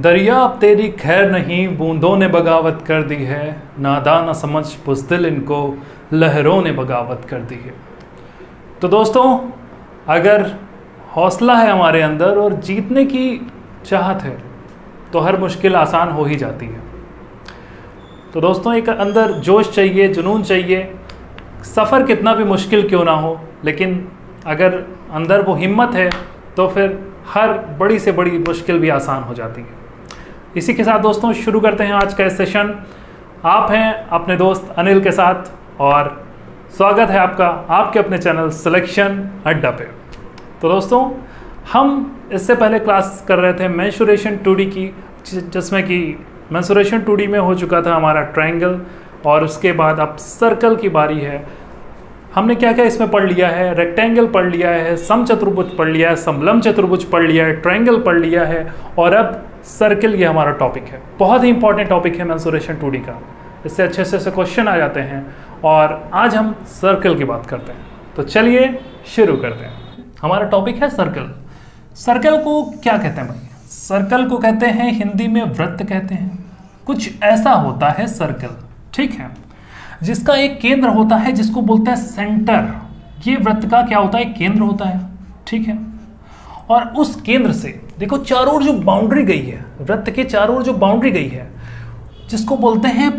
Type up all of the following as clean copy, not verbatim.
दरिया अब तेरी खैर नहीं, बूंदों ने बगावत कर दी है। नादान न समझ बुज़दिल इनको, लहरों ने बगावत कर दी है। तो दोस्तों, अगर हौसला है हमारे अंदर और जीतने की चाहत है तो हर मुश्किल आसान हो ही जाती है। तो दोस्तों, एक अंदर जोश चाहिए, जुनून चाहिए। सफ़र कितना भी मुश्किल क्यों ना हो, लेकिन अगर अंदर वो हिम्मत है तो फिर हर बड़ी से बड़ी मुश्किल भी आसान हो जाती है। इसी के साथ दोस्तों शुरू करते हैं आज का इस सेशन। आप हैं अपने दोस्त अनिल के साथ और स्वागत है आपका आपके अपने चैनल सिलेक्शन अड्डा पे। तो दोस्तों, हम इससे पहले क्लास कर रहे थे मेंसुरेशन 2D की, जिसमें कि मेंसुरेशन 2D में हो चुका था हमारा ट्रायंगल, और उसके बाद अब सर्कल की बारी है। हमने क्या क्या इसमें पढ़ लिया है? रेक्टेंगल पढ़ लिया है, समचतुर्भुज पढ़ लिया है, समलंब चतुर्भुज पढ़ लिया है, ट्रायंगल पढ़ लिया है, और अब सर्कल ये हमारा टॉपिक है। बहुत ही इंपॉर्टेंट टॉपिक है मेंसुरेशन 2D का। इससे अच्छे से क्वेश्चन आ जाते हैं, और आज हम सर्कल की बात करते हैं। तो चलिए शुरू करते हैं। हमारा टॉपिक है सर्कल। सर्कल को क्या कहते हैं भाई? सर्कल को कहते हैं हिंदी में वृत्त कहते हैं। कुछ ऐसा होता है सर्कल, ठीक है, जिसका एक केंद्र होता है जिसको बोलते हैं सेंटर। ये वृत्त का क्या होता है? केंद्र होता है, ठीक है। और उस केंद्र से देखो चारों ओर जो बाउंड्री गई है, वृत्त के चारों ओर जो बाउंड्री गई है, जिसको बोलते हैं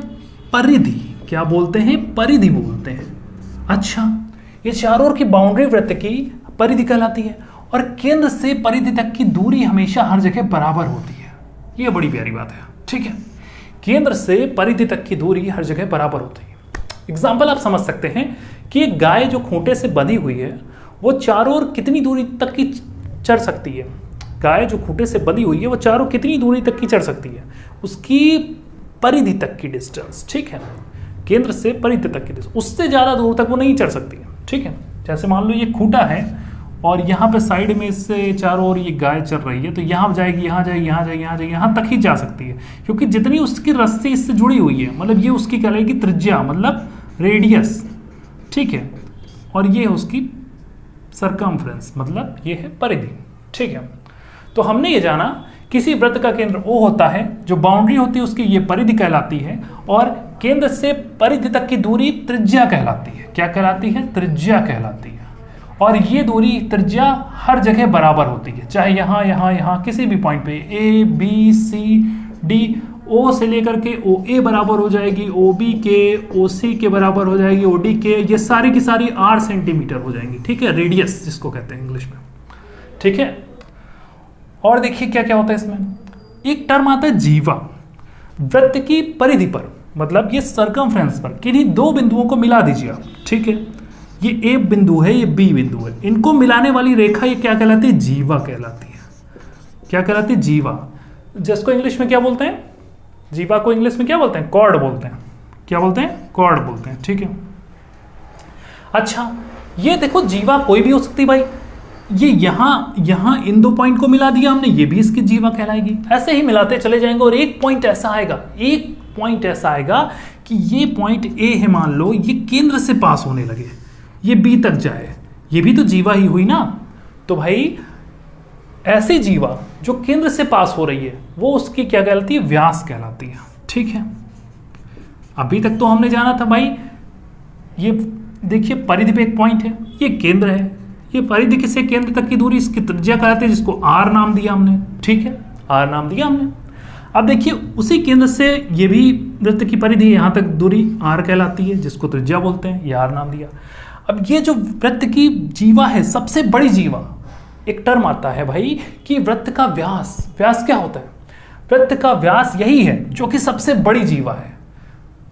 परिधि। क्या बोलते हैं? परिधि बोलते हैं। अच्छा, ये चारों ओर की बाउंड्री वृत्त की परिधि कहलाती है, और केंद्र से परिधि तक की दूरी हमेशा हर जगह बराबर होती है। ये बड़ी प्यारी बात है, ठीक है। केंद्र से परिधि तक की दूरी हर जगह बराबर होती है। एग्जाम्पल आप समझ सकते हैं कि एक गाय जो खूंटे से बंधी हुई है, वो चारों ओर कितनी दूरी तक की चढ़ सकती है? गाय जो खूंटे से बंधी हुई है, वो चारों कितनी दूरी तक की चढ़ सकती है? उसकी परिधि तक की डिस्टेंस, ठीक है, केंद्र से परिधि तक की डिस्टेंस, उससे ज़्यादा दूर तक वो नहीं चढ़ सकती है, ठीक है। जैसे मान लो ये खूंटा है और यहाँ पे साइड में इससे चारों ओर ये गाय चल रही है, तो यहाँ जाएगी, यहाँ जाएगी, यहाँ जाएगी, यहाँ जाएगी, यहाँ तक ही जा सकती है, क्योंकि जितनी उसकी रस्सी इससे जुड़ी हुई है, मतलब ये उसकी कहलाएगी त्रिज्या, मतलब रेडियस, ठीक है, और ये है उसकी सरकमफ्रेंस, मतलब ये है परिधि, ठीक है। तो हमने ये जाना किसी वृत्त का केंद्र O होता है, जो बाउंड्री होती है उसकी ये परिधि कहलाती है, और केंद्र से परिधि तक की दूरी त्रिज्या कहलाती है। क्या कहलाती है? त्रिज्या कहलाती है। और ये दूरी त्रिज्या हर जगह बराबर होती है, चाहे यहाँ यहाँ यहाँ किसी भी पॉइंट पे A B C D, O से लेकर के OA बराबर हो जाएगी, OB के OC के बराबर हो जाएगी, OD के, ये सारी की सारी 8 सेंटीमीटर हो जाएंगी, ठीक है, रेडियस जिसको कहते हैं इंग्लिश में, ठीक है। और देखिए क्या क्या होता है इसमें। एक टर्म आता है जीवा। वृत्त की परिधि पर, मतलब ये सर्कमफ्रेंस पर किन्हीं दो बिंदुओं को मिला दीजिए आप, ठीक है। ये A बिंदु है, ये B बिंदु है, इनको मिलाने वाली रेखा ये क्या कहलाती है? जीवा कहलाती है। क्या कहलाती है? जीवा। जिसको इंग्लिश में क्या बोलते हैं? जीवा को इंग्लिश में क्या बोलते हैं? कॉर्ड बोलते हैं। क्या बोलते हैं? कॉर्ड बोलते हैं, ठीक है। अच्छा, ये देखो जीवा कोई भी हो सकती भाई। ये यहाँ इन दो पॉइंट को मिला दिया हमने, ये भी इसकी जीवा कहलाएगी। ऐसे ही मिलाते चले जाएंगे, और एक पॉइंट ऐसा आएगा कि ये पॉइंट A है, मान लो ये केंद्र से पास होने लगे, ये B तक जाए, ये भी तो जीवा ही हुई ना। तो भाई ऐसी जीवा जो केंद्र से पास हो रही है, वो उसकी क्या कहलाती है? व्यास कहलाती है, ठीक है। अभी तक तो हमने जाना था भाई, ये देखिए परिधि पे एक पॉइंट है, ये केंद्र है, ये परिधि से केंद्र तक की दूरी इसकी त्रिज्या कहलाती है, जिसको R नाम दिया हमने, ठीक है, R नाम दिया हमने। अब देखिए उसी केंद्र से ये भी वृत्त की परिधि यहाँ तक दूरी R कहलाती है, जिसको त्रिज्या बोलते हैं, ये R नाम दिया। अब ये जो वृत्त की जीवा है, सबसे बड़ी जीवा, एक टर्म आता है भाई कि वृत्त का व्यास। व्यास क्या होता है? वृत्त का व्यास यही है जो कि सबसे बड़ी जीवा है।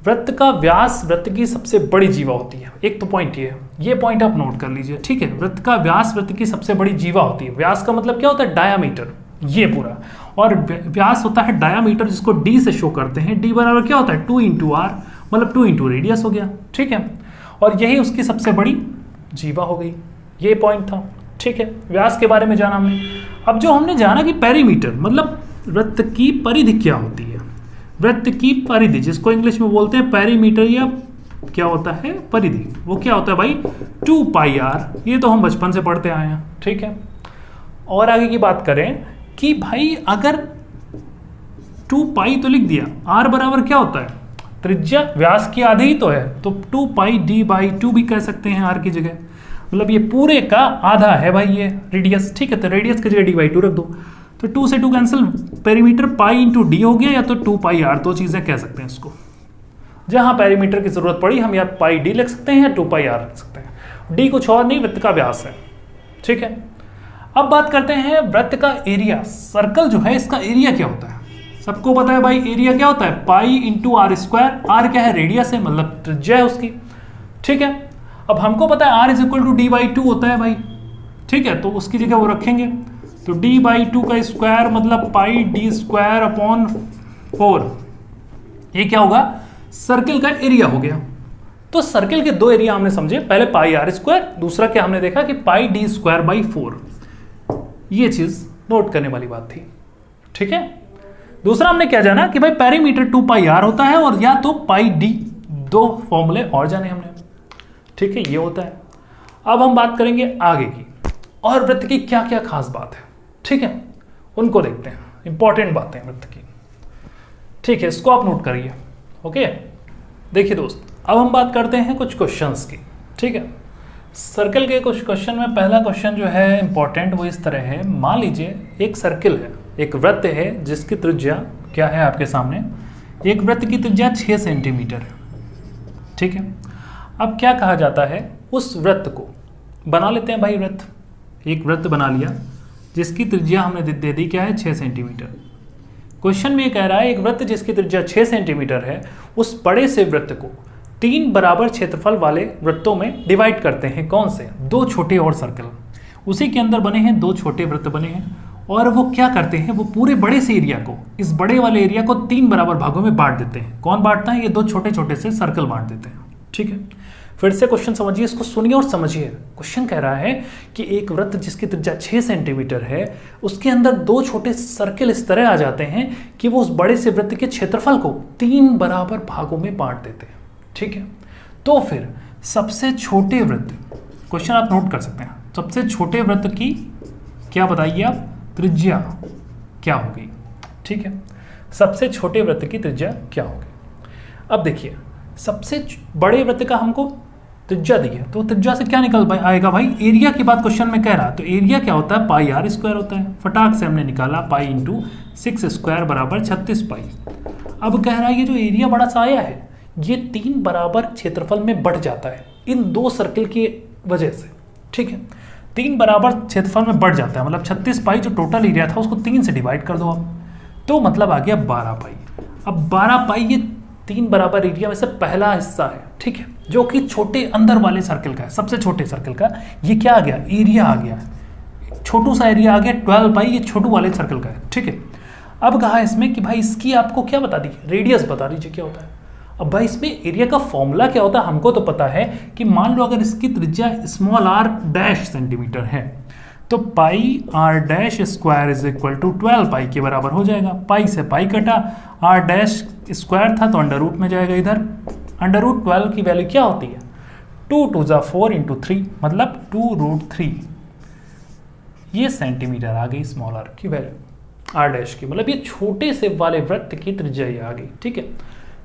वृत्त का व्यास वृत्त की सबसे बड़ी जीवा होती है। एक तो पॉइंट ये पॉइंट आप नोट कर लीजिए, ठीक है। वृत्त का व्यास वृत्त की सबसे बड़ी जीवा होती है। व्यास का मतलब क्या होता है? डायामीटर, ये पूरा, और व्यास होता है डायामीटर, जिसको D से शो करते हैं। D बराबर क्या होता है? 2 × R, मतलब 2 × रेडियस हो गया, ठीक है। और यही उसकी सबसे बड़ी जीवा हो गई। ये पॉइंट था, ठीक है। व्यास के बारे में जाना हमने। अब जो हमने जाना कि पेरीमीटर, मतलब वृत्त की परिधि क्या होती है। वृत्त की परिधि, जिसको इंग्लिश में बोलते हैं पेरीमीटर, या क्या होता है? परिधि। वो क्या होता है भाई? 2πr। ये तो हम बचपन से पढ़ते आए हैं, ठीक है। और आगे की बात करें कि भाई अगर 2 पाई तो लिख दिया, r बराबर क्या होता है, त्रिज्या व्यास की आधी ही तो है, तो 2 पाई d/2 भी कह सकते हैं r की जगह, मतलब ये पूरे का आधा है भाई ये रेडियस, ठीक है। तो रेडियस की जगह d/2 रख दो, तो 2 से 2 cancel, perimeter pi into D हो गया, या तो 2 पाई r, दो चीजें कह सकते हैं इसको। जहां पेरीमीटर की जरूरत पड़ी हम या पाई डी लिख सकते हैं या 2 पाई r लिख सकते हैं। डी कुछ और नहीं, वृत्त का व्यास है, ठीक है। अब बात करते हैं वृत्त का एरिया। सर्कल जो है इसका एरिया क्या होता है, सबको पता है भाई एरिया क्या होता है, pi into r square. R क्या है, रेडियस है, मतलब त्रिज्या है उसकी, ठीक है। अब हमको पता है are is equal to d/2 होता है भाई, ठीक है, तो उसकी जगह वो रखेंगे, तो d/2 का स्क्वायर मतलब पाई d स्क्वायर अपॉन 4, ये क्या होगा, सर्किल का एरिया हो गया। तो सर्किल के दो एरिया हमने समझे, पहले पाई आर स्क्वायर, दूसरा क्या हमने देखा कि पाई d स्क्वायर बाई 4, ये चीज नोट करने वाली बात थी, ठीक है। दूसरा हमने क्या जाना कि भाई पेरीमीटर 2 पाई आर होता है और या तो पाई डी, दो फॉर्मूले और जाने हमने, ठीक है, ये होता है। अब हम बात करेंगे आगे की, और वृत्त की क्या क्या खास बात है, ठीक है, उनको देखते हैं, इंपॉर्टेंट बातें वृत्त की, ठीक है, इसको आप नोट करिए, ओके। देखिए दोस्त, अब हम बात करते हैं कुछ क्वेश्चंस की, ठीक है। सर्कल के कुछ क्वेश्चन में पहला क्वेश्चन जो है इंपॉर्टेंट, वो इस तरह है, मान लीजिए एक सर्किल है, एक वृत्त है जिसकी त्रिज्या क्या है आपके सामने, एक वृत्त की त्रिज्या 6 सेंटीमीटर है, ठीक है। अब क्या कहा जाता है, उस वृत्त को बना लेते हैं भाई, वृत्त, एक वृत्त बना लिया जिसकी त्रिज्या हमने दे दी क्या है, 6 सेंटीमीटर। क्वेश्चन में ये कह रहा है एक वृत्त जिसकी त्रिज्या 6 सेंटीमीटर है, उस बड़े से वृत्त को 3 बराबर क्षेत्रफल वाले वृत्तों में डिवाइड करते हैं, कौन से, 2 छोटे और सर्कल, उसी के अंदर बने हैं 2 छोटे वृत्त बने हैं, और वो क्या करते हैं, वो पूरे बड़े से एरिया को, इस बड़े वाले एरिया को 3 बराबर भागों में बांट देते हैं। कौन बांटता है, ये 2 छोटे छोटे से सर्कल बांट देते हैं, ठीक है। फिर से क्वेश्चन समझिए, इसको सुनिए और समझिए। क्वेश्चन कह रहा है कि एक वृत्त जिसकी त्रिज्या 6 सेंटीमीटर है, उसके अंदर 2 छोटे सर्कल इस तरह आ जाते हैं कि वो उस बड़े से वृत्त के क्षेत्रफल को 3 बराबर भागों में बांट देते हैं, ठीक है। तो फिर सबसे छोटे वृत्त, क्वेश्चन आप नोट कर सकते हैं, सबसे छोटे वृत्त की क्या बताइए आप, त्रिज्या क्या होगी, ठीक है। सबसे छोटे वृत्त की त्रिज्या क्या होगी। अब देखिए, सबसे बड़े वृत्त का हमको त्रिज्या दी है, तो त्रिज्या से क्या निकल आएगा भाई, एरिया की बात क्वेश्चन में कह रहा है, तो एरिया क्या होता है, पाई आर स्क्वायर होता है, फटाक से हमने निकाला, पाई इंटू 6 स्क्वायर बराबर 36 पाई। अब कह रहा है ये जो एरिया बड़ा सा आया है, ये 3 बराबर क्षेत्रफल में बढ़ जाता है इन 2 सर्किल की वजह से, ठीक है। 3 बराबर क्षेत्रफल में बढ़ जाता है, मतलब 36 पाई जो टोटल एरिया था उसको 3 से डिवाइड कर दो आप, तो मतलब आ गया 12 पाई। अब 12 पाई ये 3 बराबर एरिया में से पहला हिस्सा है, ठीक है, जो कि छोटे अंदर वाले सर्कल का है, सबसे छोटे सर्कल का, ये क्या आ गया, एरिया आ गया, छोटू सा एरिया आ गया 12 पाई, ये छोटू वाले सर्कल का है, ठीक है। अब कहा इसमें कि भाई इसकी आपको क्या बता दी, रेडियस बता दीजिए क्या होता है। अब भाई इसमें एरिया का फॉर्मूला क्या होता है, हमको तो पता है कि मान लो अगर इसकी त्रिज्या स्मॉल r डैश सेंटीमीटर है, तो pi r dash square is equal to 12 pi के बराबर हो जाएगा। पाई से पाई कटा, r डैश स्क्वायर था तो अंडर रूट में जाएगा इधर, अंडर रूट 12 की वैल्यू क्या होती है, 2 2 जा 4 इंटू 3, मतलब 2√3, ये सेंटीमीटर आ गई स्मॉल r की वैल्यू, r डैश की, मतलब ये छोटे से वाले वृत्त की त्रिज्या ये आ गई, ठीक है।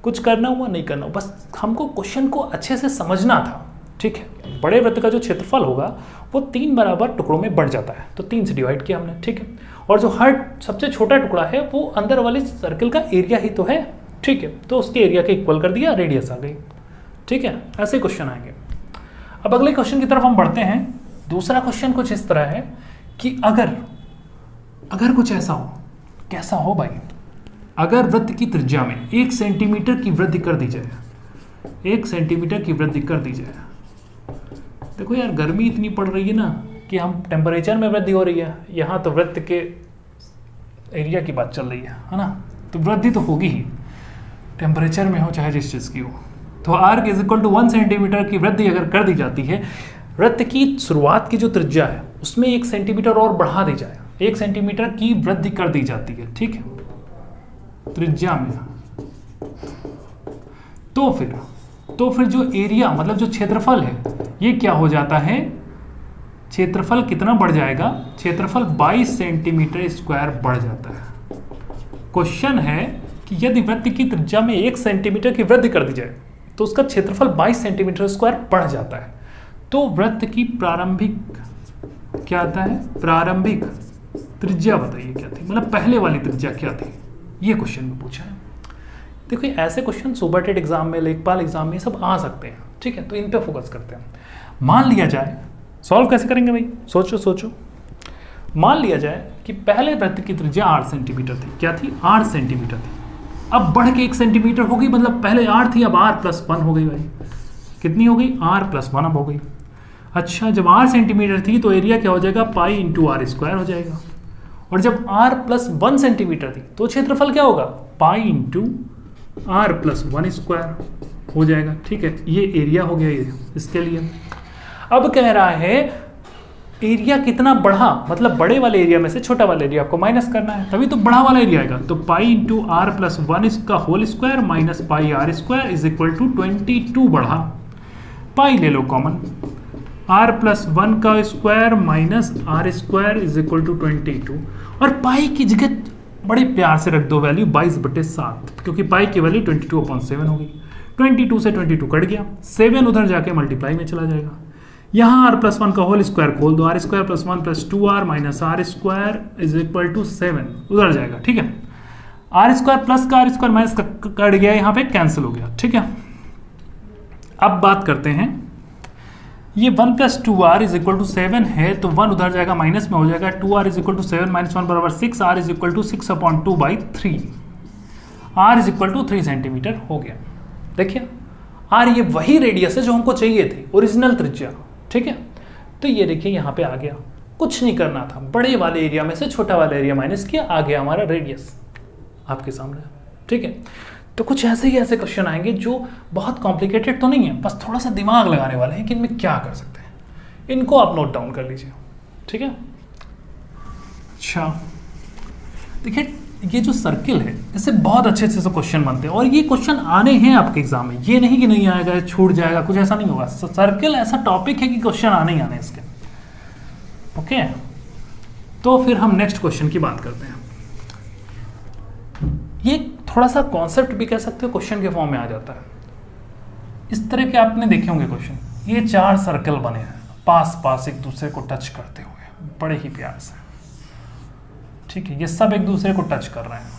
कुछ करना हुआ नहीं करना, बस हमको क्वेश्चन को अच्छे से समझना था, ठीक है। बड़े वृत्त का जो क्षेत्रफल होगा वो 3 बराबर टुकड़ों में बढ़ जाता है, तो 3 से डिवाइड किया हमने, ठीक है। और जो हर सबसे छोटा टुकड़ा है वो अंदर वाले सर्कल का एरिया ही तो है, ठीक है, तो उसके एरिया के इक्वल कर दिया, रेडियस आ गई, ठीक है। ऐसे क्वेश्चन आएंगे। अब अगले क्वेश्चन की तरफ हम बढ़ते हैं। दूसरा क्वेश्चन कुछ इस तरह है कि अगर कुछ ऐसा हो, कैसा हो भाई, अगर वृत्त की त्रिज्या में 1 सेंटीमीटर की वृद्धि कर दी जाए, 1 सेंटीमीटर की वृद्धि कर दी जाए, देखो यार गर्मी इतनी पड़ रही है ना कि हम टेम्परेचर में वृद्धि हो रही है, यहाँ तो वृत्त के एरिया की बात चल रही है ना, तो वृद्धि तो होगी ही, टेम्परेचर में हो चाहे जिस चीज़ की हो। तो r is equal to 1 centimetre की वृद्धि अगर कर दी जाती है, वृत्त की शुरुआत की जो त्रिज्या है उसमें 1 सेंटीमीटर और बढ़ा दी जाए, 1 सेंटीमीटर की वृद्धि कर दी जाती है, ठीक है, त्रिज्या में, तो फिर जो एरिया मतलब जो क्षेत्रफल है ये क्या हो जाता है, क्षेत्रफल कितना बढ़ जाएगा, क्षेत्रफल 22 सेंटीमीटर स्क्वायर बढ़ जाता है। क्वेश्चन है कि यदि वृत्त की त्रिज्या में 1 सेंटीमीटर की वृद्धि कर दी जाए तो उसका क्षेत्रफल 22 सेंटीमीटर स्क्वायर बढ़ जाता है। तो वृत्त की प्रारंभिक क्या आता है, प्रारंभिक त्रिज्या बताइए क्या थी, मतलब पहले वाली त्रिज्या क्या थी, ये क्वेश्चन में पूछा है। देखिए ऐसे क्वेश्चन सुपर टेट एग्जाम में, लेखपाल एग्जाम में सब आ सकते हैं, ठीक है, तो इन पे फोकस करते हैं। मान लिया जाए, सॉल्व कैसे करेंगे भाई, सोचो। मान लिया जाए कि पहले वृत्त की त्रिज्या 8 सेंटीमीटर थी, क्या थी, 8 सेंटीमीटर थी, अब बढ़ के 1 सेंटीमीटर हो गई, मतलब पहले 8 थी अब r+1 हो गई भाई, कितनी हो गई, r+1 अब हो गई। अच्छा, जब 8 सेंटीमीटर थी तो एरिया क्या हो जाएगा, पाई इंटू r² हो जाएगा, और जब r+1 सेंटीमीटर थी तो क्षेत्रफल क्या होगा, पाई इंटू r+1² हो जाएगा, ठीक है, ये एरिया हो गया ये इसके लिए। अब कह रहा है एरिया कितना बढ़ा, मतलब बड़े वाले एरिया में से छोटा वाला एरिया आपको माइनस करना है, तभी तो बड़ा वाला एरिया आएगा। तो पाई इंटू r+1 इसका whole square minus pi r² is equal to 22 बढ़ा, पाई ले लो कॉमन, r+1 का square minus r² is equal to 22, और पाई की जगह बड़े प्यार से रख दो वैल्यू 22/7, क्योंकि पाई की वैल्यू 22/7 होगी, 22 से 22 कट गया, 7 उधर जाके मल्टीप्लाई में चला जाएगा। यहाँ r+1 का होल स्क्वायर खोल दो, r² + 1 + 2r minus r² is equal to 7 उधर जाएगा, ठीक है, r² प्लस का r² माइनस कट गया, यहाँ पे कैंसिल हो गया, ठीक है। अब बात करते हैं, ये 1 + 2r इज इक्वल टू 7 है, तो 1 उधर जाएगा माइनस में हो जाएगा, 2r इज इक्वल टू 7 - 1 बराबर 6, r is equal to 6/2/3, r is equal to 3 centimetre हो गया। देखिए r ये वही रेडियस है जो हमको चाहिए थी, ओरिजिनल त्रिज्या, ठीक है। तो ये देखिए यहाँ पे आ गया, कुछ नहीं करना था, बड़े वाले एरिया में से छोटा वाला एरिया माइनस किया, आ गया हमारा रेडियस आपके सामने, ठीक है। तो कुछ ऐसे ही ऐसे क्वेश्चन आएंगे जो बहुत कॉम्प्लिकेटेड तो नहीं है, बस थोड़ा सा दिमाग लगाने वाले हैं कि इनमें क्या कर सकते हैं, इनको आप नोट डाउन कर लीजिए, ठीक है। अच्छा देखिए ये जो सर्किल है इससे बहुत अच्छे अच्छे से क्वेश्चन बनते हैं, और ये क्वेश्चन आने हैं आपके एग्जाम में, ये नहीं कि नहीं आएगा छूट जाएगा, कुछ ऐसा नहीं होगा। सर्किल ऐसा टॉपिक है कि क्वेश्चन आने ही आने इसके, ओके। तो फिर हम नेक्स्ट क्वेश्चन की बात करते हैं। ये थोड़ा सा कॉन्सेप्ट भी कह सकते हो, क्वेश्चन के फॉर्म में आ जाता है। इस तरह के आपने देखे होंगे क्वेश्चन, ये 4 सर्कल बने हैं पास पास एक दूसरे को टच करते हुए, बड़े ही प्यार से, ठीक है, ये सब एक दूसरे को टच कर रहे हैं।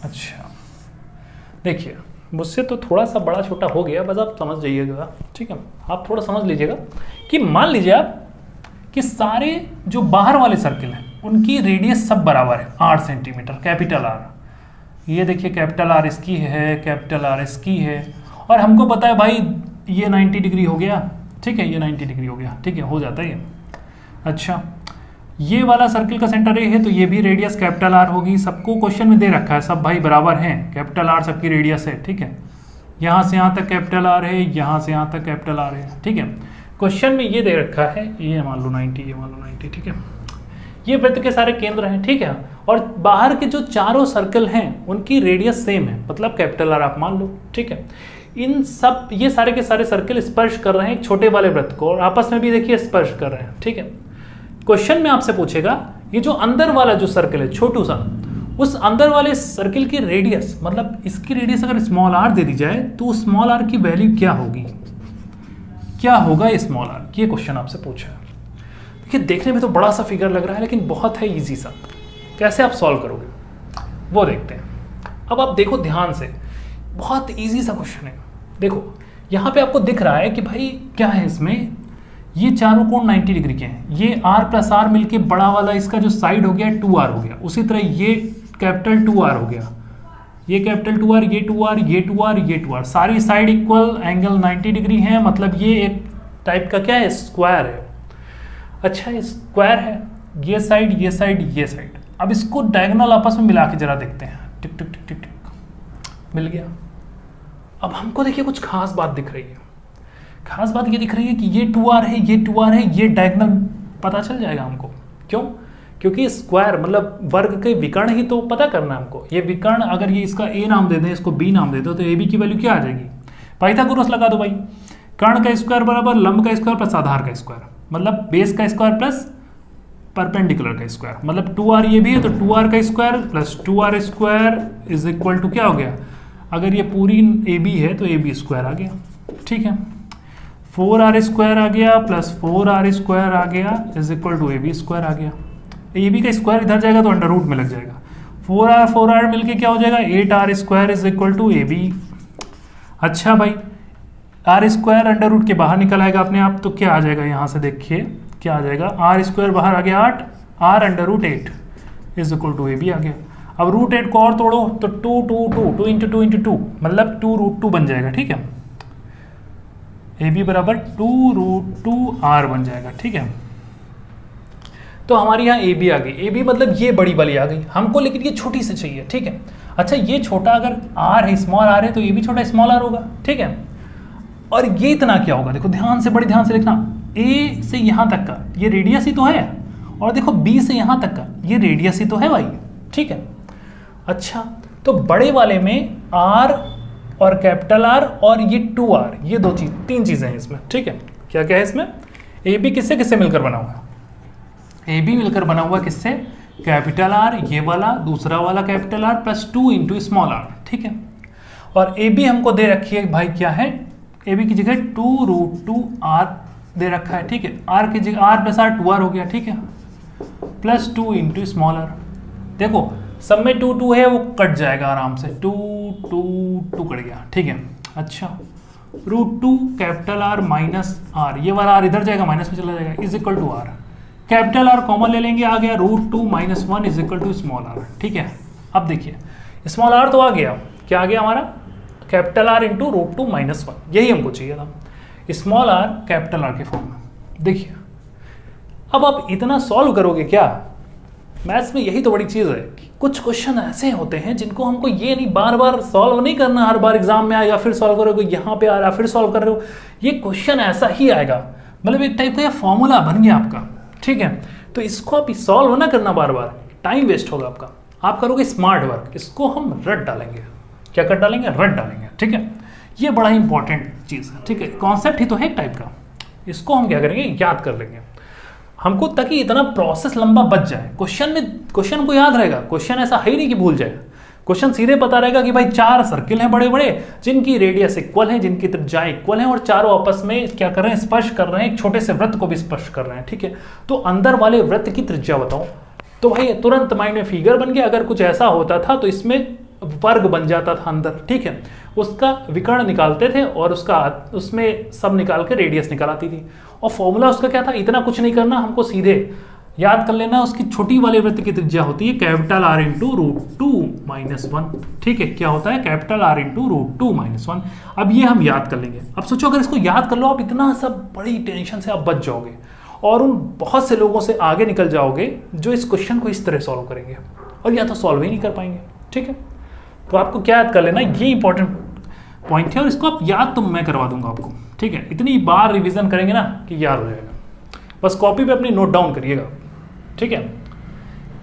अच्छा देखिए मुझसे तो थोड़ा सा बड़ा छोटा हो गया, बस आप समझ जाइएगा, ठीक है, आप थोड़ा समझ लीजिएगा कि मान लीजिए आप कि सारे जो बाहर वाले सर्किल हैं उनकी रेडियस सब बराबर है 8 सेंटीमीटर, कैपिटल R, ये देखिए कैपिटल R इसकी है, कैपिटल R इसकी है, और हमको पता है भाई ये 90 डिग्री हो गया, ठीक है, ये 90 डिग्री हो गया, ठीक है, हो जाता है ये। अच्छा ये वाला सर्किल का सेंटर ए है, तो ये भी रेडियस कैपिटल R होगी, सबको क्वेश्चन में दे रखा है, सब भाई बराबर हैं, कैपिटल R सबकी रेडियस है, ठीक है, यहाँ से यहाँ तक कैपिटल R है, यहाँ से यहाँ तक कैपिटल R है, ठीक है। क्वेश्चन में ये दे रखा है, ये मान लो 90, ये मान लो 90, ठीक है, ये वृत्त के सारे केंद्र हैं, ठीक है, और बाहर के जो चारों सर्कल हैं उनकी रेडियस सेम है, मतलब कैपिटल R आप मान लो, ठीक है। इन सब ये सारे के सारे सर्कल स्पर्श कर रहे हैं एक छोटे वाले वृत्त को, और आपस में भी देखिए स्पर्श कर रहे हैं, ठीक है। क्वेश्चन में आपसे पूछेगा ये जो अंदर वाला जो सर्कल है छोटू सा, उस अंदर वाले सर्किल की रेडियस, मतलब इसकी रेडियस अगर स्मॉल r दे दी जाए तो स्मॉल r की वैल्यू क्या होगी, क्या होगा ये स्मॉल r, ये क्वेश्चन आपसे पूछा है। देखिए देखने में तो बड़ा सा फिगर लग रहा है, लेकिन बहुत है इजी सा, कैसे आप सॉल्व करोगे वो देखते हैं। अब आप देखो ध्यान से, बहुत इजी सा क्वेश्चन है। देखो यहाँ पे आपको दिख रहा है कि भाई क्या है इसमें, ये चारों कोण 90 डिग्री के हैं, ये r + r मिलके बड़ा वाला इसका जो साइड हो गया 2r हो गया, उसी तरह ये कैपिटल 2r हो गया, ये कैपिटल 2r, ये 2r, ये 2r, ये 2r, सारी साइड इक्वल, एंगल 90 डिग्री है, मतलब ये एक टाइप का क्या है, स्क्वायर है। अच्छा स्क्वायर है, ये साइड, ये साइड, ये साइड। अब इसको डायगोनल आपस में मिला के जरा देखते हैं, टिक टिक टिक टिक टिक, मिल गया। अब हमको देखिए कुछ खास बात दिख रही है, खास बात ये दिख रही है कि ये 2r है, ये 2r है, ये डायगोनल पता चल जाएगा हमको, क्यों, क्योंकि स्क्वायर मतलब वर्ग के विकर्ण ही तो पता करना है हमको। ये विकर्ण अगर ये इसका a नाम दे दें, इसको b नाम दे दो, तो ab की वैल्यू क्या आ जाएगी, पाइथागोरस लगा दो भाई, कर्ण का स्क्वायर बराबर लंब का स्क्वायर प्लस आधार का स्क्वायर, मतलब बेस का स्क्वायर प्लस परपेंडिकुलर का स्क्वायर, मतलब 2r ये भी है तो 2r का square plus 2r square is equal to क्या हो गया, अगर ये पूरी ए बी है तो ए बी स्क्वायर आ गया, ठीक है। 4r स्क्वायर आ गया प्लस 4r स्क्वायर आ गया is equal to A B square आ गया। ए बी का स्क्वायर इधर जाएगा तो अंडर रूट में लग जाएगा, 4r मिलके क्या हो जाएगा 8r square is equal to A b. अच्छा भाई आर स्क्वायर अंडर रूट के बाहर निकल आएगा अपने आप, तो क्या आ जाएगा यहाँ से देखिए क्या आ जाएगा, आर स्क्वायर बाहर आ गया 8, R under root 8 is equal to A B आ गया। अब रूट 8 को और तोड़ो तो 2 इंटू 2 इंटू 2 मतलब 2√2 बन जाएगा, ठीक है। ए बी बराबर 2√2r बन जाएगा, ठीक है। तो हमारे यहाँ ए बी आ गई, ए बी मतलब ये बड़ी वाली आ गई हमको, लेकिन ये छोटी से चाहिए, ठीक है। अच्छा ये छोटा अगर आर है, स्मॉल आर है, तो ये भी छोटा स्मॉल आर होगा, ठीक है। और ये इतना क्या होगा, देखो ध्यान से, बड़ी ध्यान से देखना, ए से यहाँ तक का ये रेडियस ही तो है, और देखो बी से यहाँ तक का ये रेडियस ही तो है भाई, ठीक है। अच्छा तो बड़े वाले में आर और कैपिटल आर और ये 2r, ये तीन चीज़ें हैं इसमें, ठीक है। क्या क्या है इसमें, ए बी किससे किससे मिलकर बना हुआ है, ए बी मिलकर बना हुआ किससे, कैपिटल आर ये वाला, दूसरा वाला capital r plus 2 into small r, ठीक है। और ए बी हमको दे रखी है भाई क्या है, ए बी की जगह 2√2r दे रखा है, ठीक है। आर की जगह आर प्लस आर 2r हो गया, ठीक है, प्लस 2 इंटू स्मॉल आर। देखो सब में 2 है वो कट जाएगा आराम से, 2 कट गया, ठीक है। अच्छा √2 कैपिटल आर माइनस आर, ये वाला आर इधर जाएगा माइनस में चला जाएगा, is equal to r, capital r common ले लेंगे, आ गया √2 - 1 is equal to small r, ठीक है। अब देखिए स्मॉल आर तो आ गया, क्या आ गया हमारा, कैपिटल आर इंटू √2 - 1, यही हमको चाहिए था, स्मॉल आर कैपिटल आर के फॉर्म में। देखिए अब आप इतना सॉल्व करोगे क्या, मैथ्स में यही तो बड़ी चीज़ है कि कुछ क्वेश्चन ऐसे होते हैं जिनको हमको ये नहीं बार बार सॉल्व नहीं करना, हर बार एग्जाम में आएगा फिर सॉल्व करोगे, यहाँ पे आ रहा फिर सॉल्व कर रहे हो, ये क्वेश्चन ऐसा ही आएगा, मतलब एक टाइप का फॉर्मूला बन गया आपका, ठीक है। तो इसको आप सॉल्व ना करना बार बार, टाइम वेस्ट होगा आपका, आप करोगे स्मार्ट वर्क, इसको हम रट डालेंगे, क्या कर डालेंगे, रट डालेंगे, ठीक है। ये बड़ा इंपॉर्टेंट चीज़ है, ठीक है, कॉन्सेप्ट ही तो है एक टाइप का, इसको हम क्या करेंगे, याद कर लेंगे हमको, ताकि इतना प्रोसेस लंबा बच जाए। क्वेश्चन को याद रहेगा, क्वेश्चन ऐसा है ही नहीं कि भूल जाए, क्वेश्चन सीधे पता रहेगा कि भाई 4 सर्किल हैं बड़े बड़े, जिनकी रेडियस इक्वल है, जिनकी त्रिज्याएं इक्वल हैं, और चारों आपस में क्या कर रहे हैं, स्पर्श कर रहे हैं, एक छोटे से वृत्त को भी स्पर्श कर रहे हैं, ठीक है। तो अंदर वाले वृत्त की त्रिज्या बताओ, तो भाई तुरंत माइंड में फिगर बन गया, अगर कुछ ऐसा होता था तो इसमें वर्ग बन जाता था अंदर, ठीक है। उसका विकर्ण निकालते थे और उसमें सब निकाल के रेडियस निकाल आती थी, और फॉर्मूला उसका क्या था, इतना कुछ नहीं करना, हमको सीधे याद कर लेना, उसकी छोटी वाले वृत्त की त्रिज्या होती है कैपिटल आर इंटू √2 - 1, ठीक है। क्या होता है, कैपिटल आर इंटू √2 - 1। अब ये हम याद कर लेंगे। अब सोचो अगर इसको याद कर लो आप, इतना सब बड़ी टेंशन से आप बच जाओगे, और उन बहुत से लोगों से आगे निकल जाओगे जो इस क्वेश्चन को इस तरह सॉल्व करेंगे, और या तो सॉल्व ही नहीं कर पाएंगे, ठीक है। तो आपको क्या याद कर लेना, ये इंपॉर्टेंट पॉइंट है, और इसको आप याद तो मैं करवा दूंगा आपको, ठीक है। इतनी बार रिवीजन करेंगे ना कि याद हो जाएगा, बस कॉपी पे अपनी नोट डाउन करिएगा, ठीक है।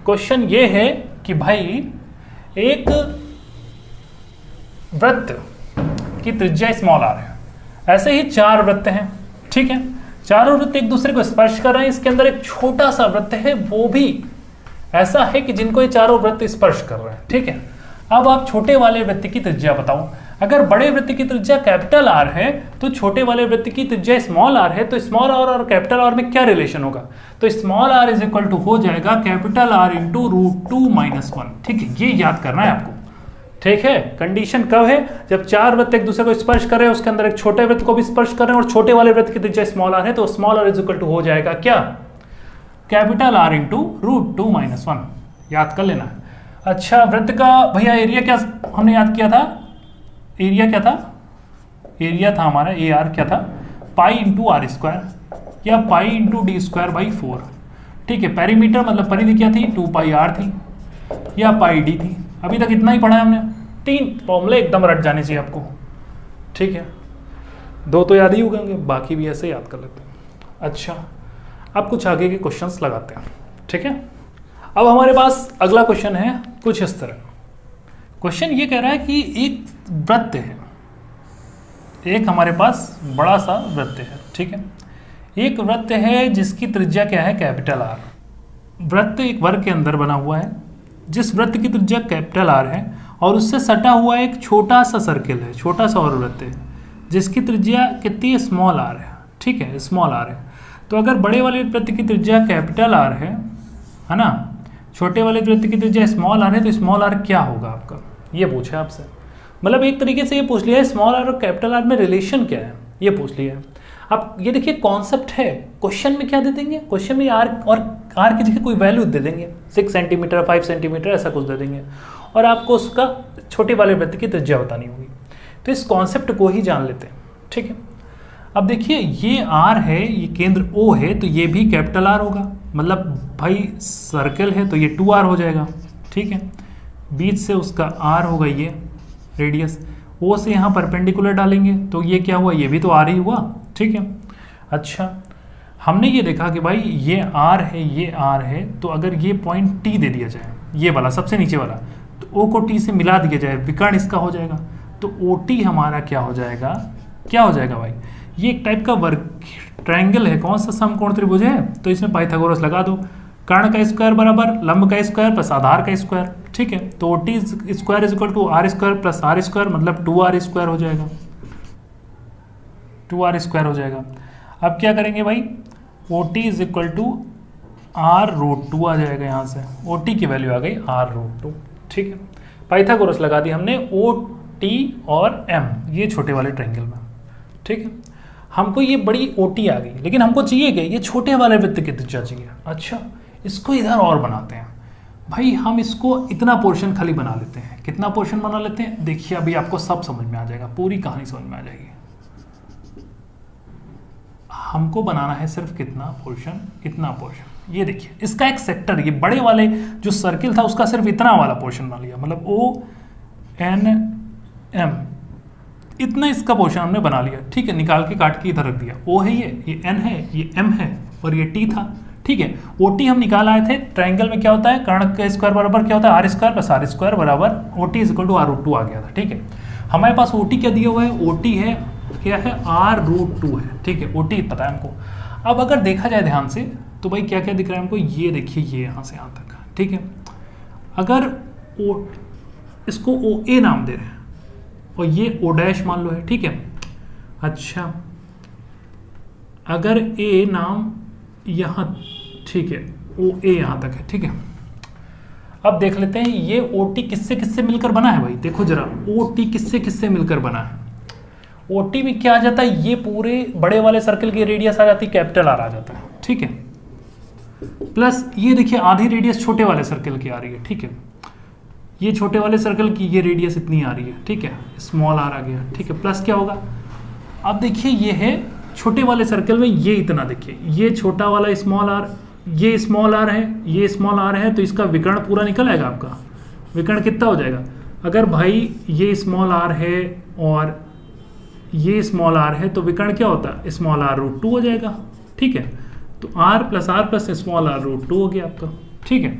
क्वेश्चन ये है कि भाई एक वृत्त की त्रिज्या स्मॉल आर है, ऐसे ही 4 वृत्त हैं, ठीक है। चारों वृत्त एक दूसरे को स्पर्श कर रहे हैं, इसके अंदर एक छोटा सा वृत्त है, वो भी ऐसा है कि जिनको ये चारों वृत्त स्पर्श कर रहे हैं, ठीक है। अब आप छोटे वाले वृत्त की त्रिज्या बताओ, अगर बड़े वृत्त की त्रिज्या कैपिटल आर है तो छोटे वाले वृत्त की त्रिज्या स्मॉल आर है, तो स्मॉल आर और कैपिटल आर में क्या रिलेशन होगा, तो small r is equal to हो जाएगा कैपिटल आर इंटू √2 - 1, ठीक है। ये याद करना है आपको, ठीक है। कंडीशन कब है, जब 4 वृत्त एक दूसरे को स्पर्श कर रहे हैं, उसके अंदर एक छोटे वृत्त को भी स्पर्श कर रहे हैं, और छोटे वाले वृत्त की त्रिज्या स्मॉल आर है, तो small r is equal to हो जाएगा क्या, कैपिटल आर इंटू √2 - 1, याद कर लेना है। अच्छा वृत्त का भैया एरिया क्या हमने याद किया था, एरिया क्या था, एरिया था हमारा ए आर, क्या था, पाई इंटू आर स्क्वायर या पाई इंटू d²/4, ठीक है। पेरीमीटर मतलब परिधि क्या थी, 2πr थी या πd थी। अभी तक इतना ही पढ़ा है हमने, 3 फॉर्मूले एकदम रट जाने चाहिए आपको, ठीक है। 2 तो याद ही हो गए, बाकी भी ऐसे याद कर लेते हैं। अच्छा अब कुछ आगे के क्वेश्चंस लगाते हैं, ठीक है। अब हमारे पास अगला क्वेश्चन है कुछ इस तरह, क्वेश्चन ये कह रहा है कि एक वृत्त है, एक हमारे पास बड़ा सा वृत्त है, ठीक है। एक वृत्त है जिसकी त्रिज्या क्या है, कैपिटल आर, वृत्त एक वर्ग के अंदर बना हुआ है, जिस वृत्त की त्रिज्या कैपिटल आर है और उससे सटा हुआ एक छोटा सा सर्किल है, छोटा सा और वृत्त है जिसकी त्रिज्या कितनी है, स्मॉल आर है। ठीक है, स्मॉल आर है। तो अगर बड़े वाले वृत्त की त्रिज्या कैपिटल आर है ना, छोटे वाले वृत्त की त्रिज्या स्मॉल आर है, तो स्मॉल आर क्या होगा आपका, ये पूछा आपसे। मतलब एक तरीके से ये पूछ लिया है स्मॉल आर और कैपिटल आर में रिलेशन क्या है, ये पूछ लिया है। अब ये देखिए कॉन्सेप्ट है, क्वेश्चन में क्या दे देंगे, क्वेश्चन में आर और आर की जगह कोई वैल्यू दे देंगे, 6 सेंटीमीटर 5 सेंटीमीटर ऐसा कुछ दे देंगे और आपको उसका छोटे वाले वृत्त की त्रिज्या बतानी होगी। तो इस कॉन्सेप्ट को ही जान लेते हैं। ठीक है, अब देखिए ये आर है, ये केंद्र ओ है, तो ये भी कैपिटल आर होगा। मतलब भाई सर्कल है तो ये 2r हो जाएगा। ठीक है, बीच से उसका आर होगा ये रेडियस, ओ से यहाँ परपेंडिकुलर डालेंगे तो ये क्या हुआ, ये भी तो आर ही हुआ। ठीक है, अच्छा हमने ये देखा कि भाई ये आर है, ये आर है, तो अगर ये पॉइंट टी दे दिया जाए, ये वाला सबसे नीचे वाला, तो ओ को टी से मिला दिया जाए, विकर्ण इसका हो जाएगा, तो ओ टी हमारा क्या हो जाएगा, क्या हो जाएगा भाई, ये एक टाइप का वर्ग ट्रायंगल है। कौन सा समकोण त्रिभुज है, तो इसमें पाइथागोरस लगा दो, कर्ण का स्क्वायर बराबर लंब का स्क्वायर प्लस आधार का स्क्वायर। ठीक है, तो o t square is equal to r square plus are square, मतलब 2r स्क्वायर हो जाएगा, 2r स्क्वायर हो जाएगा। अब क्या करेंगे भाई, o T is equal to are root 2 आ जाएगा, यहाँ से ओ टी की वैल्यू आ गई आर रूट 2। ठीक है, पाइथागोरस लगा दी हमने ओ टी और एम, ये छोटे वाले ट्रायंगल में। ठीक है, हमको ये बड़ी ओ टी आ गई, लेकिन हमको चाहिए क्या, ये छोटे वाले वृत्त की त्रिज्या चाहिए। अच्छा, इसको इधर और बनाते हैं भाई, हम इसको इतना पोर्शन खाली बना लेते हैं। कितना पोर्शन बना लेते हैं, देखिए अभी आपको सब समझ में आ जाएगा, पूरी कहानी समझ में आ जाएगी। हमको बनाना है सिर्फ कितना पोर्शन, इतना पोर्शन। ये देखिए इसका एक सेक्टर, ये बड़े वाले जो सर्किल था उसका सिर्फ इतना वाला पोर्शन बना लिया, मतलब ओ एन एम, इतना इसका पोर्शन हमने बना लिया। ठीक है, निकाल के काट के इधर रख दिया, ओ है ये एन है, ये एम है और ये टी था। ठीक है, ओ टी हम निकाल आए थे, ट्रायंगल में क्या होता है, कर्ण का स्क्वायर बराबर क्या होता है, R square plus are square बराबर O T is equal to are root 2 आ गया था। ठीक है, हमारे पास ओ टी क्या दिया हुआ है, ओ टी है क्या है, आर रूट 2 है। ठीक है, ओ टी पता है हमको। अब अगर देखा जाए ध्यान से तो भाई क्या क्या दिख रहा है हमको, ये देखिए ये यहाँ से यहाँ तक। ठीक है, अगर ओ इसको ओ ए नाम दे रहे हैं और ये ओ डैश मान लो है। ठीक है, अच्छा अगर ए नाम यहाँ, ठीक है ओ ए यहाँ तक है। ठीक है, अब देख लेते हैं ये ओ टी किससे किससे मिलकर बना है भाई, देखो जरा ओ टी किससे किससे मिलकर बना है। ओ टी में क्या आ जाता है, ये पूरे बड़े वाले सर्कल की रेडियस आ जाती है, कैपिटल आर आ जाता है। ठीक है, प्लस ये देखिए आधी रेडियस छोटे वाले सर्कल की आ रही है। ठीक है, ये छोटे वाले सर्कल की ये रेडियस इतनी आ रही है। ठीक है, स्मॉल आर आ गया। ठीक है, प्लस क्या होगा, अब देखिए ये है छोटे वाले सर्कल में ये इतना, देखिए ये छोटा वाला स्मॉल आर, ये स्मॉल आर है, ये स्मॉल आर है, तो इसका विकर्ण पूरा निकल आएगा आपका। विकर्ण कितना हो जाएगा, अगर भाई ये स्मॉल आर है और ये स्मॉल आर है तो विकर्ण क्या होता है, स्मॉल आर रूट 2 हो जाएगा। ठीक है, तो r plus small r root 2 हो गया आपका। ठीक है,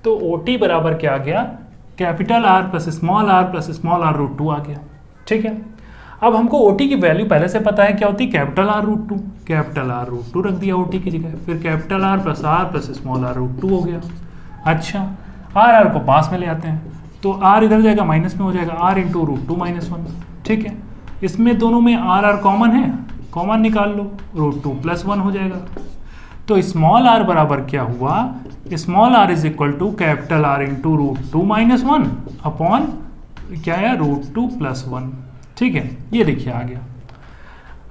तो ओ टी बराबर क्या आ गया, capital r plus small r root 2 आ गया। ठीक है, अब हमको ओ टी की वैल्यू पहले से पता है क्या होती है, capital r root 2, capital r root 2 रख दिया ओ टी की जगह, फिर capital r plus small r root 2 हो गया। अच्छा, आर को पास में ले आते हैं तो आर इधर जाएगा माइनस में हो जाएगा, आर इंटू रूट 2 माइनस 1। ठीक है, इसमें दोनों में आर कॉमन है, कॉमन निकाल लो, रूट 2 प्लस 1 हो जाएगा। तो स्मॉल आर बराबर क्या हुआ, small r is equal to capital r into root 2 minus 1 upon क्या है, रूट 2 प्लस 1। ठीक है, ये देखिए आ गया।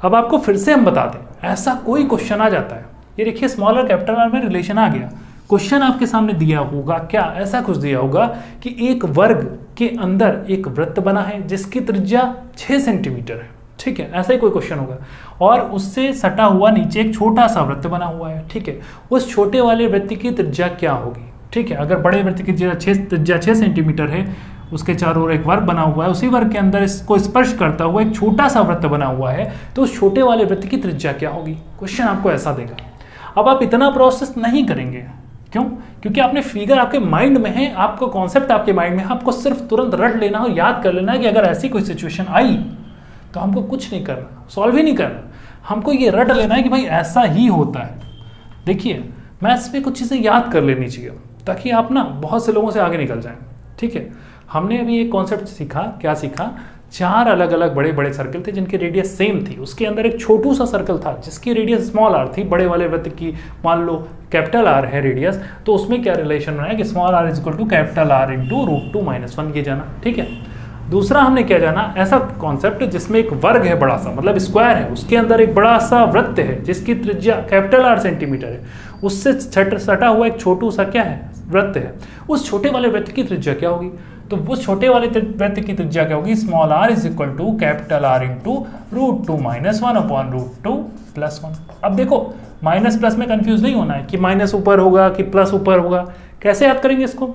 अब आपको फिर से हम बता दें, ऐसा कोई क्वेश्चन आ जाता है, ये देखिए स्मॉल और कैपिटल आर में रिलेशन आ गया। क्वेश्चन आपके सामने दिया होगा क्या, ऐसा कुछ दिया होगा कि एक वर्ग के अंदर एक वृत्त बना है जिसकी त्रिज्या 6 सेंटीमीटर है। ठीक है, ऐसा ही कोई क्वेश्चन होगा और उससे सटा हुआ नीचे एक छोटा सा वृत्त बना हुआ है। ठीक है, उस छोटे वाले वृत्त की त्रिज्या क्या होगी। ठीक है, अगर बड़े वृत्त की त्रिज्या 6 सेंटीमीटर है, उसके चारों ओर एक वर्ग बना हुआ है, उसी वर्ग के अंदर इसको स्पर्श करता हुआ एक छोटा सा वृत्त बना हुआ है, तो उस छोटे वाले वृत्त की त्रिज्या क्या होगी। क्वेश्चन आपको ऐसा देगा। अब आप इतना प्रोसेस नहीं करेंगे, क्यों, क्योंकि आपने फिगर आपके माइंड में है, आपका कॉन्सेप्ट आपके माइंड में है, आपको सिर्फ तुरंत रट लेना और याद कर लेना है कि अगर ऐसी कोई सिचुएशन आई तो हमको कुछ नहीं करना, सॉल्व ही नहीं करना, हमको ये रट लेना है कि भाई ऐसा ही होता है। देखिए मैथ्स में कुछ चीज़ें याद कर लेनी चाहिए ताकि आप ना बहुत से लोगों से आगे निकल जाएं। ठीक है, हमने अभी एक कॉन्सेप्ट सीखा, क्या सीखा, 4 अलग अलग बड़े बड़े सर्कल थे जिनकी रेडियस सेम थी, उसके अंदर एक छोटू सा सर्कल था जिसकी रेडियस स्मॉल आर थी, बड़े वाले वृत्त की मान लो कैपिटल आर है रेडियस, तो उसमें क्या रिलेशन बनाया कि small r is equal to capital r into √2 - 1 ये जाना। ठीक है, दूसरा हमने क्या जाना, ऐसा कॉन्सेप्ट जिसमें एक वर्ग है बड़ा सा, मतलब स्क्वायर है, उसके अंदर एक बड़ा सा वृत्त है जिसकी त्रिज्या कैपिटल आर सेंटीमीटर है, उससे सटा हुआ एक छोटू सा क्या है, वृत्त है। उस छोटे वाले वृत्त की त्रिज्या क्या होगी, तो वो छोटे वाले वृत्त की त्रिज्या क्या होगी, small r is equal to capital r into √2 - 1/√2 + 1। अब देखो माइनस प्लस में कंफ्यूज नहीं होना है कि माइनस ऊपर होगा कि प्लस ऊपर होगा, कैसे याद करेंगे इसको।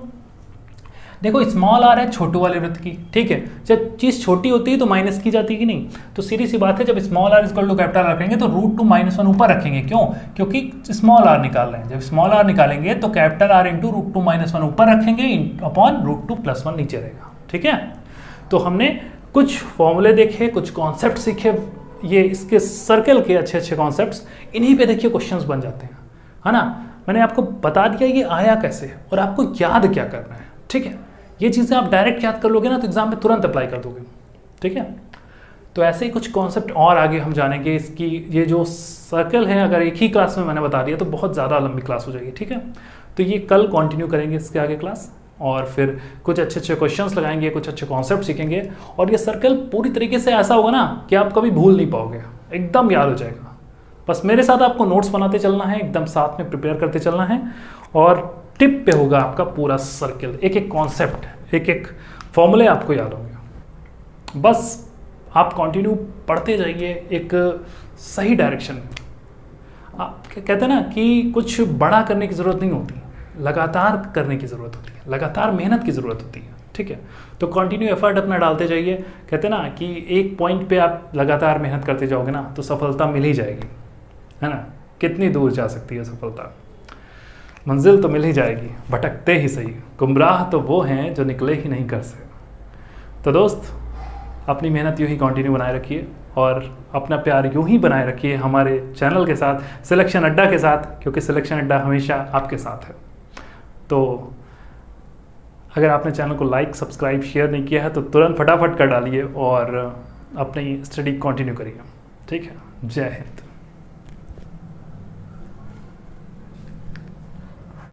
देखो स्मॉल आर है छोटू वाले वृत्त की, ठीक है, जब चीज छोटी होती है तो माइनस की जाती है कि नहीं, तो सीधी सी बात है जब small r equal to capital r रखेंगे तो √2 - 1 ऊपर रखेंगे, क्यों, क्योंकि स्मॉल आर निकाल रहे हैं, जब स्मॉल आर निकालेंगे तो कैपिटल आर इंटू √2 - 1 ऊपर रखेंगे अपॉन √2 + 1 नीचे रहेगा। ठीक है, तो हमने कुछ फॉर्मूले देखे, कुछ कॉन्सेप्ट सीखे, ये इसके सर्कल के अच्छे अच्छे कॉन्सेप्ट्स, इन्हीं पे देखिए क्वेश्चंस बन जाते हैं, है ना। मैंने आपको बता दिया ये आया कैसे और आपको याद क्या करना है। ठीक है, ये चीज़ें आप डायरेक्ट याद कर लोगे ना तो एग्जाम में तुरंत अप्लाई कर दोगे। ठीक है, तो ऐसे ही कुछ कॉन्सेप्ट और आगे हम जानेंगे। इसकी ये जो सर्कल है अगर एक ही क्लास में मैंने बता दिया तो बहुत ज़्यादा लंबी क्लास हो जाएगी। ठीक है, तो ये कल कंटिन्यू करेंगे इसके आगे क्लास, और फिर कुछ अच्छे अच्छे क्वेश्चंस लगाएंगे, कुछ अच्छे कॉन्सेप्ट सीखेंगे, और ये सर्कल पूरी तरीके से ऐसा होगा ना कि आप कभी भूल नहीं पाओगे, एकदम याद हो जाएगा। बस मेरे साथ आपको नोट्स बनाते चलना है, एकदम साथ में प्रिपेयर करते चलना है, और टिप पे होगा आपका पूरा सर्कल, एक एक कॉन्सेप्ट, एक एक फॉर्मूले आपको याद होंगे। बस आप कंटिन्यू पढ़ते जाइए एक सही डायरेक्शन में। आप कहते हैं ना कि कुछ बड़ा करने की ज़रूरत नहीं होती, लगातार करने की ज़रूरत होती है, लगातार मेहनत की ज़रूरत होती है। ठीक है, तो कंटिन्यू एफर्ट अपना डालते जाइए। कहते हैं ना कि एक पॉइंट पे आप लगातार मेहनत करते जाओगे ना तो सफलता मिल ही जाएगी, है ना। कितनी दूर जा सकती है सफलता, मंजिल तो मिल ही जाएगी, भटकते ही सही, गुमराह तो वो हैं जो निकले ही नहीं घर से। तो दोस्त अपनी मेहनत यूं ही कंटिन्यू बनाए रखिए और अपना प्यार यूं ही बनाए रखिए हमारे चैनल के साथ, सिलेक्शन अड्डा के साथ, क्योंकि सिलेक्शन अड्डा हमेशा आपके साथ है। तो अगर आपने चैनल को लाइक, सब्सक्राइब, शेयर नहीं किया है तो तुरंत फटाफट कर डालिए और अपनी स्टडी कंटिन्यू करिए। ठीक है, जय हिंद।